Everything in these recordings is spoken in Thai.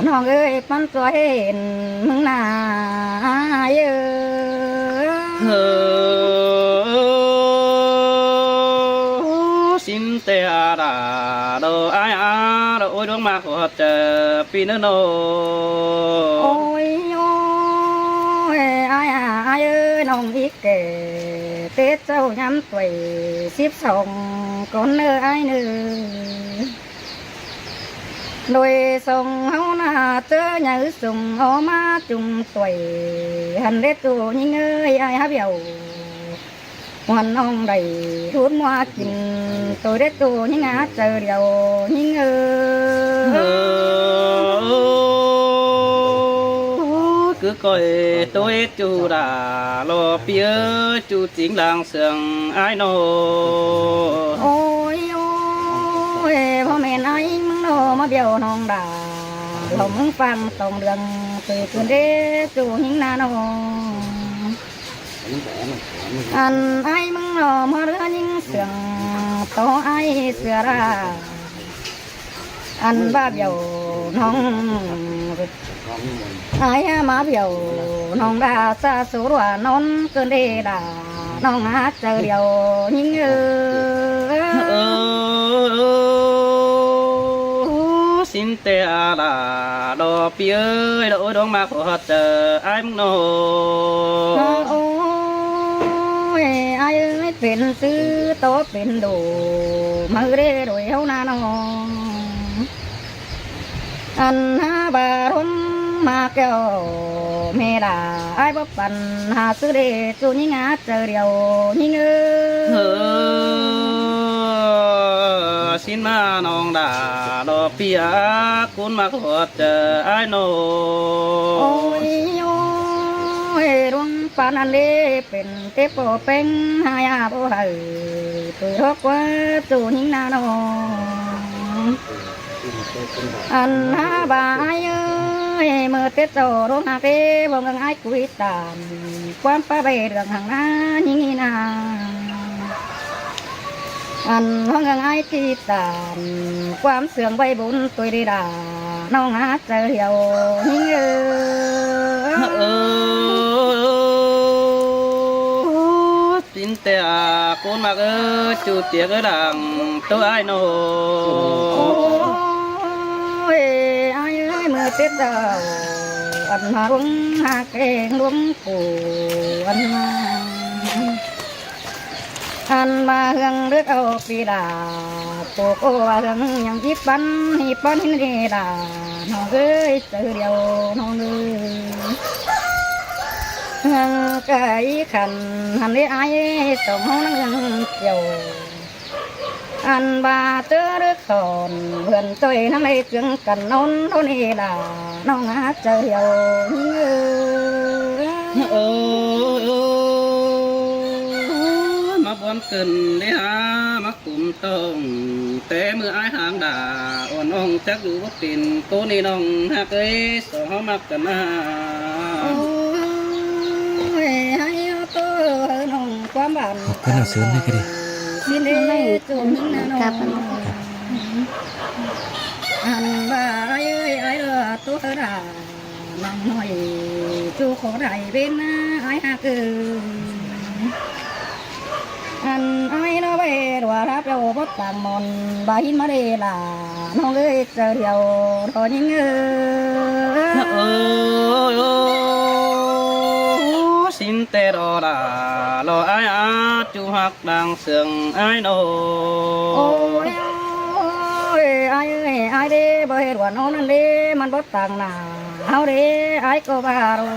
น้องเอ้ยปันตัวเห็นมึงนาเยอเฮอสินเตอาดาโดไออาโดโอ้ยดวงมาขอเจอปีนโนโอ้ยโอ้ยอายเอ้ยน้องอีกแก่เต้เจ้าย้ำตัว12ก่อนเนื้อไอ้เนื้อโดยส่งเฮาหน้าเจอหยือส่งเอามาจุ่มตัวหันเด็ดตัวยิ่งเอ้ยไอ้ฮับเหี่ยววันน้องได้ทุนมัวกินตัวเด็ดตัวยิ่งหาเจอเดียวยิ่งเอ้ย cứ coi tôi chú đã lo phía chú chính làng sương ai nô โอ้ยโอ้ยพ่อแม่นายมึงโนมาเบี้ยวน้องด่าหลงฟังตรงเรื่องตื่นคืนเด้จูหิงนาโนอันไอ้มึงโนมาเรื่องยิงเสียงโตไอ้เสือราอันบ้าเบี้ยวน้องไอ้มาเบี้ยวน้องด่าซาสูรัวนอนเกินเด้ด่าน้องหาเจอเดียวยิงxin tè là đò phía đôi đón mà của chờ ai muốn nô โอ้ยไอ้เอ้ยเป็นซื้อโตเป็นดูมือเร่โดยเฮานาน้องอันหาบารมมาแก้วเมลาไอ้บ่ปันหาซื้อเด้จูนี่งาเจอเดียวนี่เงอ xin mà nong đã đò phía cuốn mà của chờ ai nô โอ้ยโอ้ยดวงปานอันเด้เป็นเตปโปเป็นหายาบ่ให้ตุยรกว่าจูนี่นาน้องอันหาบายเอ้ยเมื่อเตโตร้องหาเกบ่งังไอ้คุยตามความป้าใบเรื่องห่างหน้ายิ่งนาอันห้องงังไอ้ที่ตามความเสื่อมใบบุญตุยดีดาน้องหาเจอเหี่ยวยิ่งxin tè cuốn mà chú tiệc ở đằng tôi ai nô โอ้ยไอ้เอ้ยเมื่อเต็ดเดาอันมาหลวงหาเกงหลวงปู่อันมาเฮืองเลือกเอาปีดาโปกโอ้ว่าเฮืองยังยิบปันหิปันหินเดดาน้องเอ้ยเจอเดียวน้องเอ้ยเฮืองไก่ขันหันได้ไอ้ส่งห้องนั่งเกี่ยวอันบาเจอรึกสอนเพื่อนตัวนั่งในเสียงกันนอนเท่านี้ล่ะน้องหาเจอเดียวมาบอนเกินได้หามากุ่มตองแต่เมื่อไอ้หางด่าอ่อนน้องจักอยู่บ่เป็นโตนี่น้องหากเอ้ยสองเขามักกันนะ โอ้ยให้ตัวน้องความบ้าน เพื่อนเอาซื้อไม่ก็ดี สิเนจุนนะน้องอันบ่าไอ้ไอ้เรือตัวด่าน้องหน่อยจูขอได้เป็นนะไอ้หากอันไอ้เราไปรัวรับเราพบต่างมนบาหินมาเดล่ะน้องเอ้ยเจอเดียวทอยิงxin tè đò đà lo ai á chú hạc đang sương ai nô โอ้ยโอ้ยไอ้เอ้ยไอ้เด้บ่เห็นว่าน้องนั่นเด้มันบ่ต่างหน้าเฮาเด้ไอ้ก็บ่รู้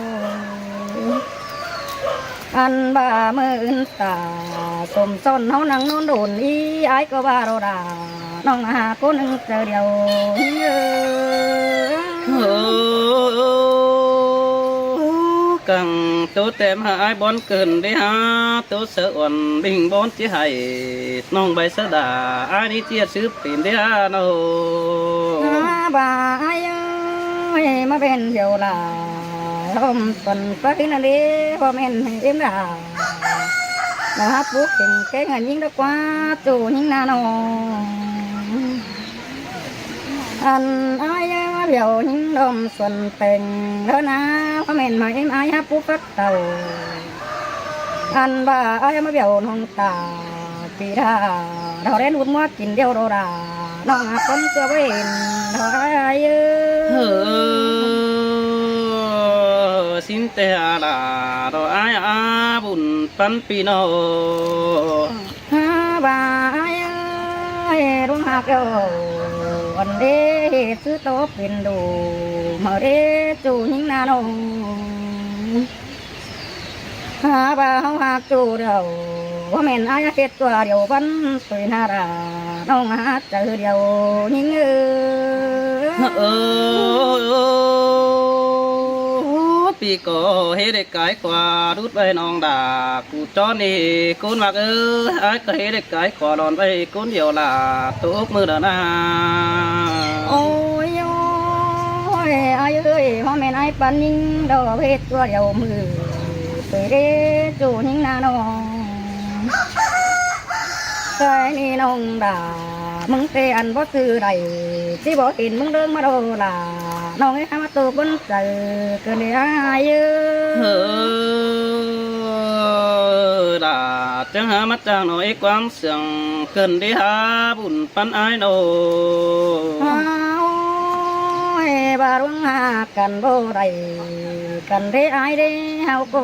อันบ่ามืออื่นตาสมซ้อนเฮานั่งนอนโดนอีไอ้ก็บ่รู้ดาน้องหาคนหนึงเจอเดียวcàng tố tem hai bón cần đi ha tố sợ ổn bình bón chỉ hay nong bay sợ đà ai đi chia sứ tiền đi ha nó บ่าไอ้เอ้ยมาเป็นเดียวล่ะลมฝนฟ้าที่นั่นเด้บ่แม่นเอ็มล่ะแล้วฮับปุ๊กเก่งแก่งยิงดอกว่าจู่ยิงนาน้อง anh ai biểu những đom xuân tình đó na có mền mà em ai hấp phúc tàu anh bà ai mà biểu nông tà kỳ ra đó đến uống mua kín điều đồ đà nông hạt con chưa bên đó ai xin tê là đồ ai bùn pan pino bà ai ơi đúng hạt yêu anh đế sư tốt bên đồ mở đế chủ những na nông bà không hạt chủ đầuว่าแม่นอายเฮ็ดตัวเดียววันสวยนาราน้องหาเจอเดียวยิ่งปีก็เฮ็ดได้กายกว่ารุดไว้น้องด่ากูจอนี่กูมักอ้ายก็เฮ็ดได้กายกว่าดอนไว้กูเดียวล่ะตุกมือเด้อนะโอ้ยโอ้ยอายเอ้ยว่าแม่นอายปันยิ่งดอกเฮ็ดตัวเดียวมือสวยเด้จูยิ่งนาน้องใจนี่น้องด่ามึงเตอันบ่ซื้อใดที่บ่เห็นมึงเดินมาโดล่ะน้องไอ้มาตัวบนใจเกินได้อายด่าจังหามาจางหน่อยความเสียงเกินได้หาบุญปันอายโนบารุงหากันบ่ได้กันได้อายได้เฮาก็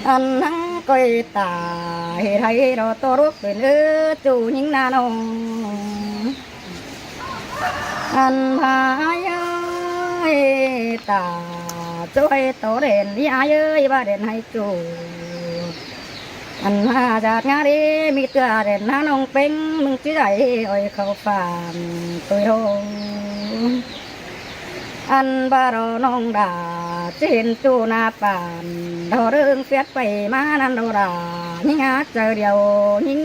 อันนั้นก็ตาเฮ็ดให้เราตัวรุกเป็นจูยิ่งนาน้องอันพายตาช่วยตัวเด่นที่อายบ้าเด่นให้จูอันมาจากงานนี้มีตัวเด่นน้าน้องเป็นมึงที่ไหนอ้อยเขาฟานตัวโงอันบารน้องด่าจะเห็นจูนาปานดอเรื่องเสียไปมานันดอด่ายิ่งหาเจอเดียวยิ่ง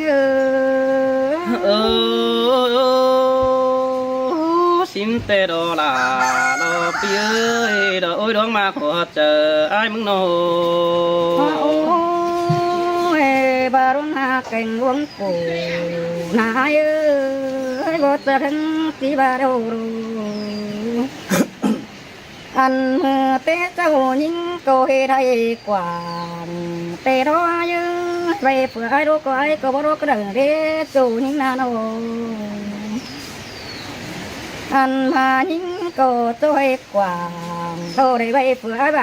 สินเตดอลาดอเปียดอโอ้ยดวงมาขอเจอไอ้มึงโนโอ้ยบารุงหาเก่งวงกูนายเอ้ยบ่จะถึงที่บารูอันเมื่อเตะเจ้ายิ่งก็ให้ได้กว่าเตะรอเยอะไปเผื่อไอ้รู้ก็ไอ้ก็บ่รู้ก็ดังเด้เจ้ายิ่งนาโนอันมายิ่งก็ตัวให้กว่าโตได้ไปเผื่อไอ้ใบ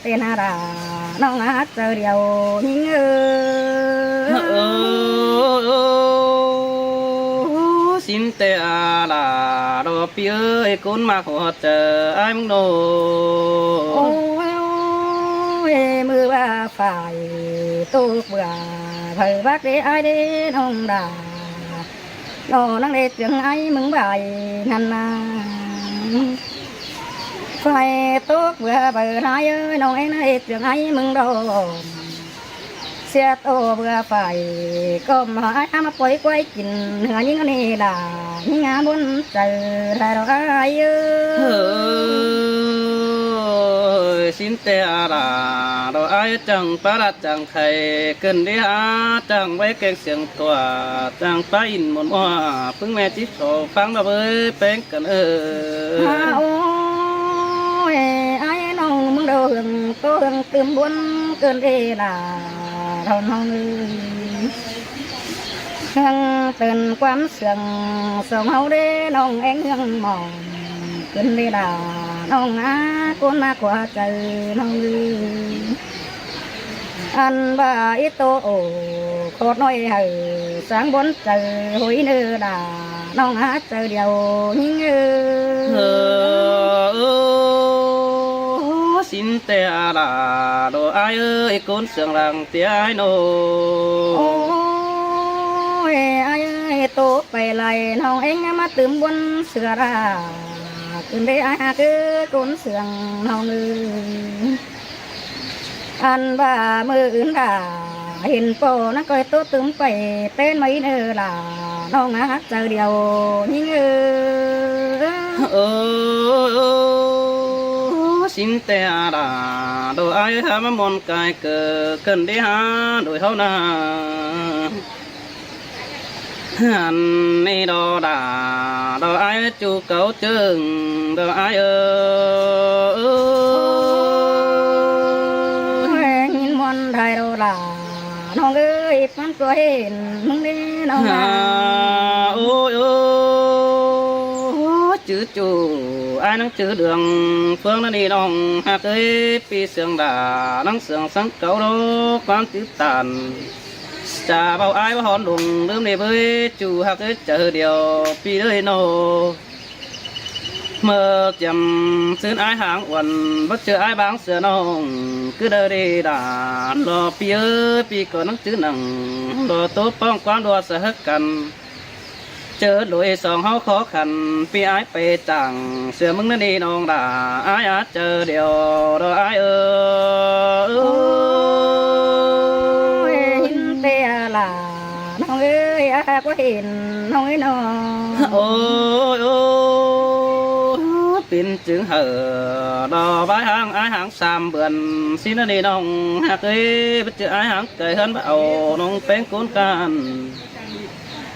เตะนาราน้องอาเจอเดียวยิ่งสินเตอาลาดอเปียกุนมาขอเจอไอ้มึงโนโอ้ยมือว่าฝ่ายตุกเบื่อเผยบักได้ไอ้ได้น้องด่าน้องนั่งเด็ดจังไอ้มึงใบนั่นนาฝ่ายตุกเบื่อเผยนายเอ้ยน้องเอ็งนั่งเด็ดจังไอ้มึงโดนเสียโตเบื่อฝ่ายก็มาไอ้มาปล่อยไว้กินเนื้อยิ่งนี่ด่ายิ่งงาบนเจอได้ดอกไอ้สินเตอาลาดอไอ้จังปาราจังไทยเกินได้หาจังไว้เก่งเสียงตัวจังป้าอินหมดว่าพึ่งแม่จิตโสฟังมาเบ้ยแป้งกันโอ้ยไอ้น้องมึงเดินตัวเดินตื่นบนเกินเอล่ะเท่าน้องยังตื่นความเสื่อมสมเฮาได้น้องเอ็งยังมองขึ้นได้ด่าน้องอาคนมากกว่าใจน้องอันบ่าอิโตโอโคตรน้อยเหยสังบนเจอหุยเนื้อด่าน้องอาเจอเดียวยิ่งสินเตอาลาดอไอ้เอ้ยคนเสียงรังเตียไอ้โนโอ้ยไอ้โตไปไล่น้องเอ็งมาตื่มบนเสือราขึ้นได้อาคือคนเสียงน้องอันบ่ามืออื่นด่าเห็นโปนักก้อยโตตื่มไปเต้นไม่เนื้อล่ะน้องอาเจอเดียวยิ่งสินเตอาลาดอไอ้หามมนกายเกิดขึ้นได้หาโดยเท่านา นี่đò ai chú cậu chừng đò ai nhìn mòn thay đồ làน้องเอ้ยมันก็เห็นมึงนี่น้อง ôi chữ chủ ai nắng chữ đường phương nó đi đồng hạt ơi pi sương đà nắng sương sáng cậu đó quan chữ tàn chả bao ai bao hòn đùng đơm đi với chủ hạt ơi chờ điều pi ơi nô mơ chầm xuyên ai hàng quần bất chữ ai bán sữa nông cứ đợi đi đã lo pi ơi pi có nắng chữ nằng lo tốtป้องความđua sợ hết cần chờ đuổi sòng háo khó khăn pi ai pe chẳng sửa mừng nên đi nông đã ai á chờ điều đó ai nhìn tè làน้องเอ้ยก็เห็นน้องเอ้ยน้อง ôi pin chữ hở đò bãi hàng ai hàng xàm bườn xin nó đi nông hạt ơi bất chữ ai hàng cười hơn bảo nông bén cuốn can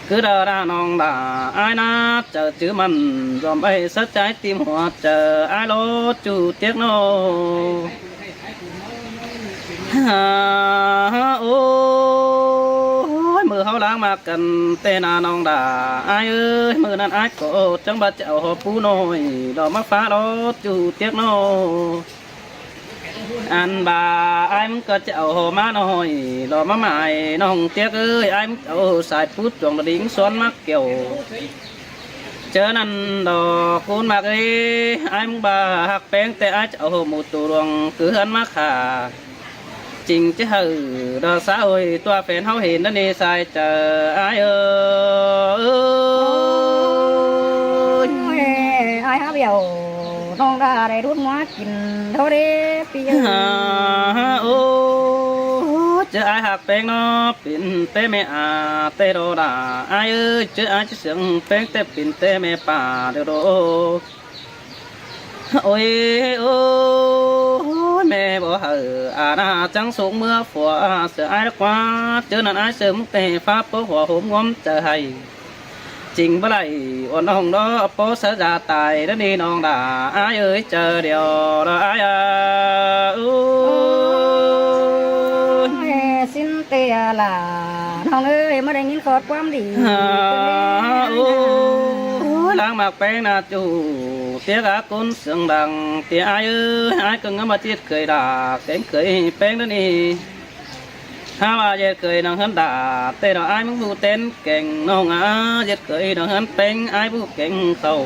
cứ đờ ra nông đã ai na chờ chữ mình dòm bay sắt trái tim hoa chờ ai lố chủ tiếc nô ôi mưa hao lãng mà cần tên là nông đã ai ơi mưa nan ai cổ trong ba chậu hộp phú nồi đỏ mắc phá đó chủ tiếc nô anh bà ai muốn có chậu hồ má nồi đỏ má mài nông tiếc ơi ai muốn chậu xài phút chuồng là đính xoắn mắc kiểu chớ năn đò cuốn mạc ấy ai muốn bà hạc bén tê ai chậu hồ một tù ruộng cứ hân mắc hà trình chứ hừ đò xã hội toa phèn hao hiền đó đi sai chờ ai ai hấp dầuน้องđãได้รุ่นม้ากินเท่าเด้ปี chứ ai hạc bén nó pin tê mẹ à tê đồ đà ai ơi chứ ai chứ sướng bén tê pin tê mẹ bà đều đồ ôi ôi mẹ bỏ hở à na trắng xuống mưa phùa sợ ai đã quá chứ nên ai sớm tê pháp bố hòa hôm ngóm chờ hay trình với lại ổn hồng đó bố sẽ ra tài đó đi non đà ai ơi chờ điều đó ai xin tê làน้องเอ้ยไม่ได้ยินขอดความดี lang mạc bén là chủ tiếc á cún sương đằng tiếc ai ơi ai cần ngắm mà chết cười đà cánh cười bén đó đi ha bà dệt cười đằng hơn đà tê đó ai muốn bu tên kèn nông á dệt cười đằng hơn bén ai bu kèn khẩu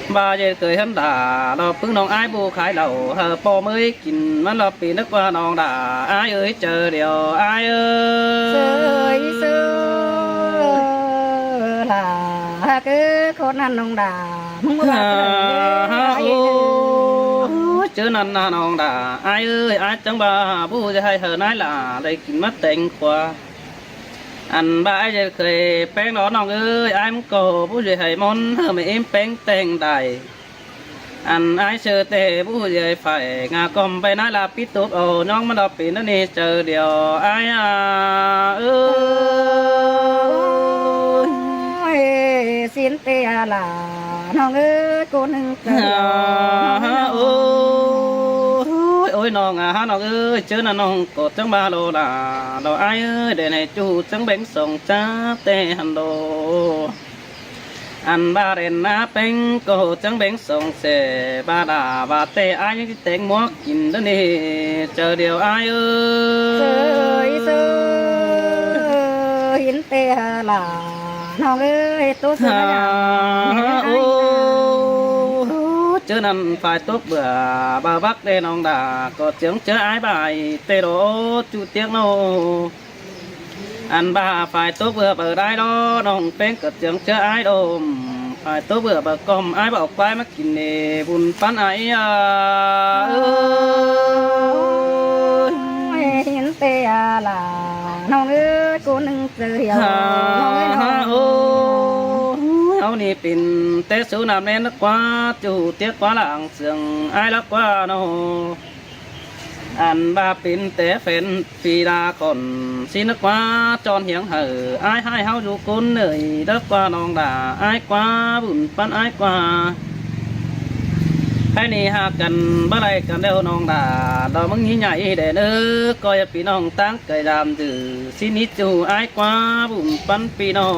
bà dệt cười hơn đà đó phưng nông ai bu khai đầu hờ po mới kín mắt lo pì nước qua nông đà ai ơi chờ điều ai ơi là cứ con ăn nông đà không có chứ năn nông đà ai ơi ai chẳng bà buจะให้เธอnái là đây kín mắt tình qua anh ba aiจะเคยแป้งđóน้องเอ้ย ai muốn cổ buจะให้มนเธอไม่เอ็มแป้งแต่งใดanh ai chờ tê buจะphải ngà cầmไปnái là pít tốt ồ nhong mà đọc pin nó nè chờ điều ai xin tê làน้องเอ้ยcôนึงôiน้องน้องเอ้ยเจอน่ะน้องกดจังบาโลล่ะเราไอ้เอ้ยเดี๋ยวnàyจูจังแบงส่งจ้าเตหันโดอันบาเรนนาเป็งโกจังแบงส่งเสบาดาบาเตไอ้ยังที่เต็งหมวกกินเด้อนี่เจอเดียวไอ้เอ้ย hiến tê làน้องเอ้ยตัวสวย chứ nằm phải tốt bữa bà bắc đây nong đà có tiếng chớ ái bài tê đố chú tiếng nô ăn bà phải tốt bữa bờ đai đó nong bên có tiếng chớ ái đồm phải tốt bữa bờ com ái bảo quái mắc kín nề bùn pan ái hiến tê làน้องเอ้ยcôนึงเสียวน้องเอ้ยน้อง áo nì pin tết số nam lên nó quá chủ tiếc quá lạng sương ai lắc quá nó อันบาปินแต่เฟ้นปีดาก่อนสินึกว่าจอนเหียงเหออายให้เฮาอยู่กุนเหนื่อยเด็กกว่าน้องด่าอายกว่าบุญปันอายกว่าให้นี่หากันบ่ไรกันเด้อน้องด่าดอกมึงยิ่งใหญ่เด้อเด้อก็อย่าพี่น้องตั้งเกยดามจือสินิจูอายกว่าบุญปันพี่น้อง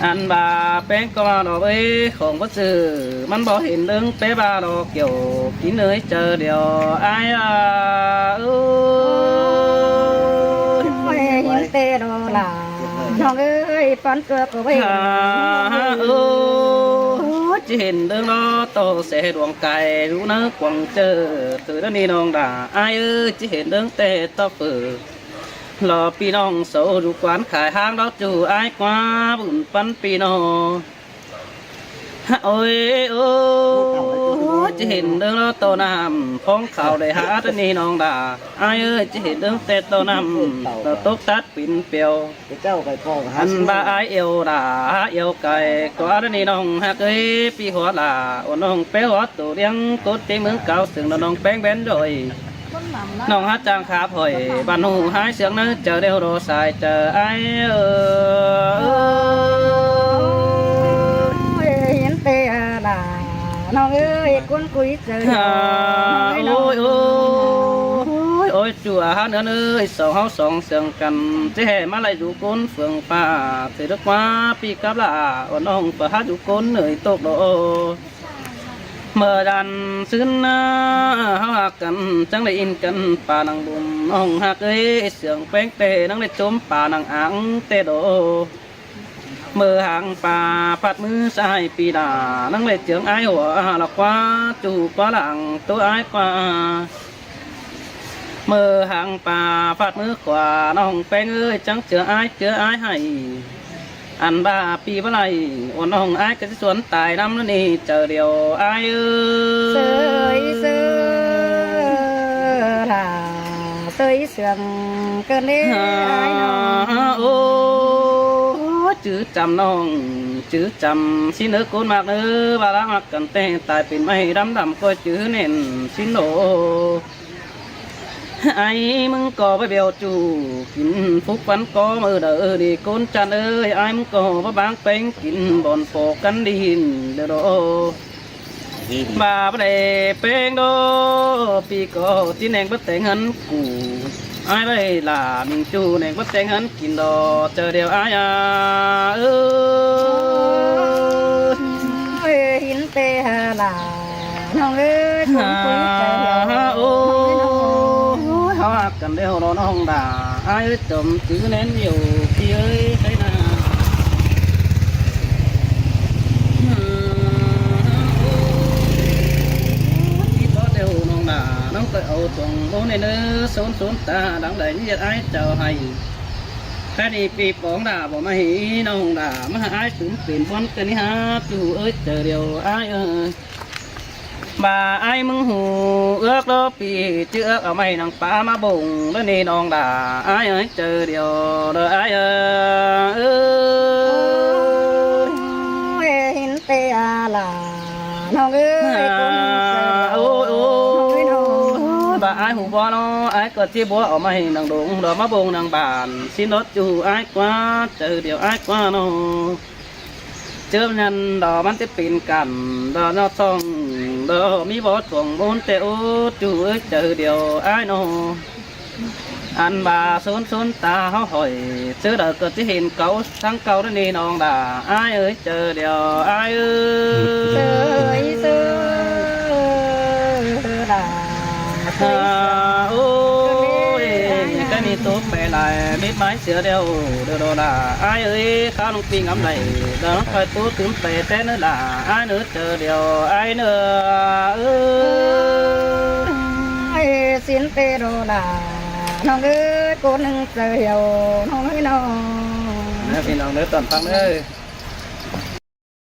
อันบาแป้งก็มาดอกเอ้ของบ่ซื้อมันบ่เห็นเรื่องเป๊ะบาดอกเกี่ยวกินเนยเจอเดียวอายเอ้ย หินเตโรลาน้องเอ้ยฟันเกือบไว้ จะเห็นเรื่องล้อโตเสดวงไก่รู้นะกวางเจอตื่นนี่น้องด่าอายจะเห็นเรื่องเตะต่อฝือรอพี่น้องโสดูกวานขายห้างดอกจูอายกว่าบุญปันพี่น้องโอ้ยโอ้จะเห็นเรื่องล้อโตน้ำพ้องข่าวได้หาตื่นนี่น้องด่าอายจะเห็นเรื่องเตะโตน้ำต่อตกตัดปิ่นเปียว เจ้าไปพ่อหา อันบาไอเอวดาเอวไก่ก็อันนี้น้องฮักเอ้ยปีหัวลาโอ้น้องเป้หัวตัวเลี้ยงกดที่เมืองเก่าถึงน้องแป้งแบนโดยน้องฮักจางขาพอยบ้านหูหายเสียงนั้นเจอเดียวโรสายเจอไอหินเตลาน้องเอ้ยกุนกุยเจอ โอ้ยโอ้ยโอ้ยจัวฮะเนื้อเนื้อสองเฮาสองเสียงกันจะแห่มาไล่ดูก้นเฟืองป่าถือดอกว่าปีกับละโอ้น้องเปิดหาดูก้นเหนื่อยตกโลเมื่อดันซึ้นนะเฮาหักกันจังได้อินกันป่านังบุมน้องหักเอ้ยเสียงแป้งเตนังได้จมป่านังอ่างเตโดเมื่อหางป่าพัดมือซ้ายปีดานังได้เจียงไอหัวหลักว่าจูกว่าหลังตัวไอกว่าเมื่อหางป่าพัดมือขวาน้องแป้งเอ้ยจังเจอไอให้อันบ้าปีบ่ไรอ่อนน้องไอ้ก็จะสวนตายน้ำนั่นนี่เจอเดียวไอ้เสเอ้ยเสือลาเสยเสืองเกินเลยไอ้น้อง โอ้จื้อจำน้องจื้อจำสิเนื้อโกนมากเนื้อบาลังกันแต่ตายเป็นไม่ดำก็จื้อเน่นสิโนไอ้มึงก็ไปเบียวจูกินฟุกฟันก็มือเด้อดีก้นจันเอ้ยไอ้มึงก็มาบางเป็นกินบอนโฟกันดินเด้อโดบาปได้เป็นโดปีก็ที่แนงบัดแต่งหันกูไอ้ไปหลานจูแนงบัดแต่งหันกินดอเจอเดียวไอ้เอ้ย หินเตลาน้องเอ้ยกุนกุยเจอเดียว โอ้เขาหักกันเดียวรอน้องด่าไอ้จมจื้อเน้นอยู่พี่เอ้ยใช่นาพี่ก็เดียวน้องด่าน้องก็เอาตรงโน้นในเนื้อศูนย์ตาดังไหลนี่ไอ้เจ้าให้แค่นี้ปีปองด่าบอกมาหีน้องด่ามาไอ้ถึงเปลี่ยนวันกันนี่ฮะจูเอ้ยเจอเดียวไอ้เอ้ยbà ai mừng hù ước đó vì chứ ước ở mày nàng phá má bụng đó nè non đà ai ơi chờ điều đó ai ơiหินเตลาน้องเอ้ยกุนเจอ ôi ôi bà ai hù bò nó ai có chia búa ở mày nàng đụng đó má bụng nàng bàn xin đốt chú ai quá chờ điều ai quá nó chưa nhân đóมันจะเป็นกันđó nó xong đóมีบอสวงบนเตอจูเอ้ยเจอเดียวไอ้โนอันบาซุนตาเขาหอยซื้อเด็กก็จะเห็นเก่าทั้งเก่าด้นี่น้องด่าไอ้เอ้ยเจอเดียวไอ้เอ้ เส ย ยเสือลาเสย โอ้ยก็มีตุ๊กไปลายมิดไม้เสือเดียวเดียวด่าไอ้เอ้ยข้าวลงปิ้งอำไหลเดี๋ยวคอยตุ๊กถึงไปเต้นด่าไอ้เนื้อเจอเดียวไอ้เนื้อสินเตโรลาน้องเอ้ยกุนเจอเดียวน้องเอ้ยน้อง พี่น้องเนื้อตอนฟังเลย